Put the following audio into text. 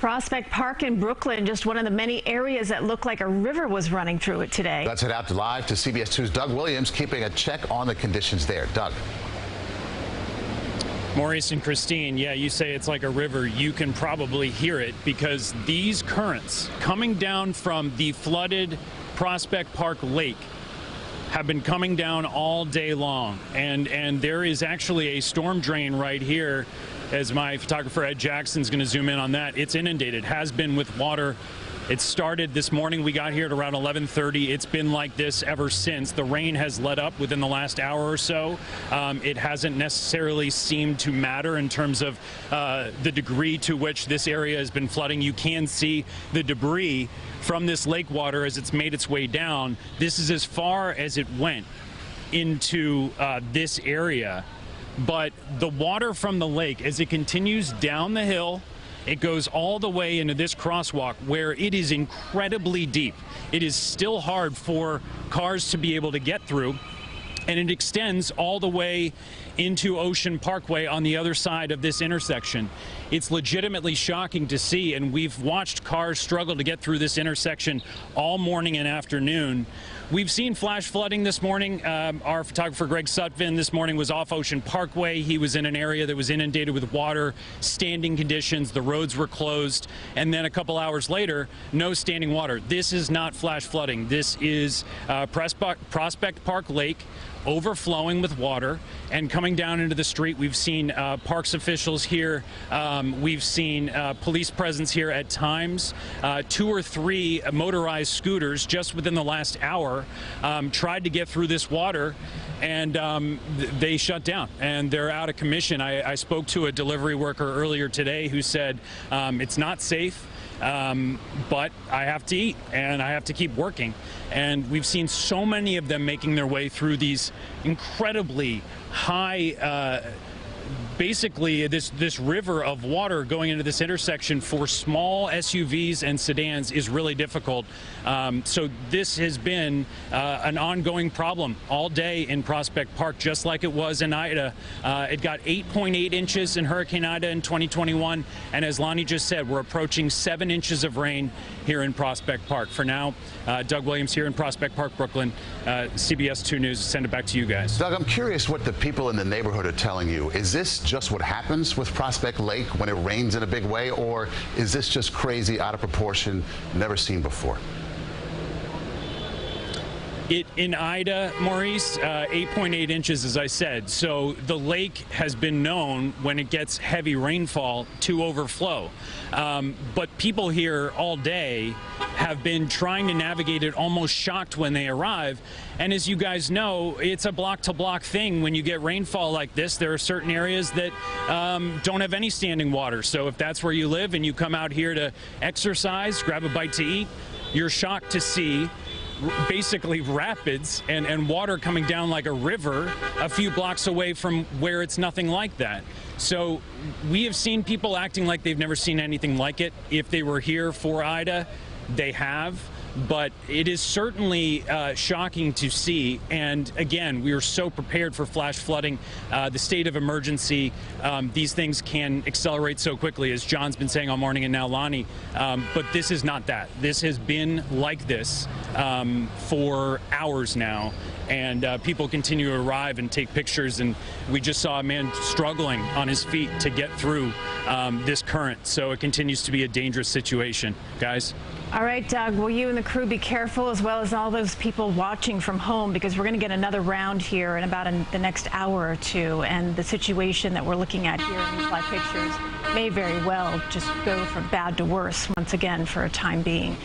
Prospect Park in Brooklyn, just one of the many areas that looked like a river was running through it today. Let's head out live to CBS 2's Doug Williams, keeping a check on the conditions there. Doug. Maurice and Christine, yeah, you say it's like a river. You can probably hear it because these currents coming down from the flooded Prospect Park Lake have been coming down all day long. And there is actually a storm drain right here. As my photographer Ed Jackson's going to zoom in on that, it's inundated, has been with water. It started this morning. We got here at around 11:30. It's been like this ever since. The rain has let up within the last hour or so. It hasn't necessarily seemed to matter in terms of the degree to which this area has been flooding. You can see the debris from this lake water as it's made its way down. This is as far as it went into this area. But the water from the lake, as it continues down the hill, it goes all the way into this crosswalk where it is incredibly deep. It is still hard for cars to be able to get through, and it extends all the way into Ocean Parkway on the other side of this intersection. It's legitimately shocking to see, and we've watched cars struggle to get through this intersection all morning and afternoon. We've seen flash flooding this morning. Our photographer Greg Sutphin this morning was off Ocean Parkway. He was in an area that was inundated with water, standing conditions, the roads were closed, and then a couple hours later, no standing water. This is not flash flooding. This is Prospect Park Lake overflowing with water and coming down into the street. We've seen parks officials here. We've seen police presence here at times. 2 or 3 motorized scooters just within the last hour tried to get through this water, and they shut down and they're out of commission. I spoke to a delivery worker earlier today who said it's not safe. But I have to eat and I have to keep working. And we've seen so many of them making their way through these incredibly high, basically this river of water going into this intersection for small SUVs and sedans is really difficult. So this has been an ongoing problem all day in Prospect Park, just like it was in Ida. It got 8.8 inches in Hurricane Ida in 2021, and as Lonnie just said, we're approaching 7 inches of rain here in Prospect Park. For now, Doug Williams here in Prospect Park, Brooklyn, CBS 2 News. Send it back to you guys. Doug, I'm curious what the people in the neighborhood are telling you. Is this just what happens with Prospect Lake when it rains in a big way, or is this just crazy, out of proportion, never seen before? In Ida, Maurice, 8.8 inches, as I said. So the lake has been known, when it gets heavy rainfall, to overflow. But people here all day have been trying to navigate it, almost shocked when they arrive. And as you guys know, it's a block-to-block thing. When you get rainfall like this, there are certain areas that don't have any standing water. So if that's where you live and you come out here to exercise, grab a bite to eat, you're shocked to see basically rapids and water coming down like a river a few blocks away from where it's nothing like that. So we have seen people acting like they've never seen anything like it. If they were here for Ida, they have. But it is certainly shocking to see. And again, we are so prepared for flash flooding. The state of emergency, these things can accelerate so quickly, as John's been saying all morning and now Lonnie. But this is not that. This has been like this for hours now. And people continue to arrive and take pictures. And we just saw a man struggling on his feet to get through this current. So it continues to be a dangerous situation, guys. All right, Doug, will you and the crew be careful, as well as all those people watching from home, because we're going to get another round here in about the next hour or two, and the situation that we're looking at here in these live pictures may very well just go from bad to worse once again for a time being.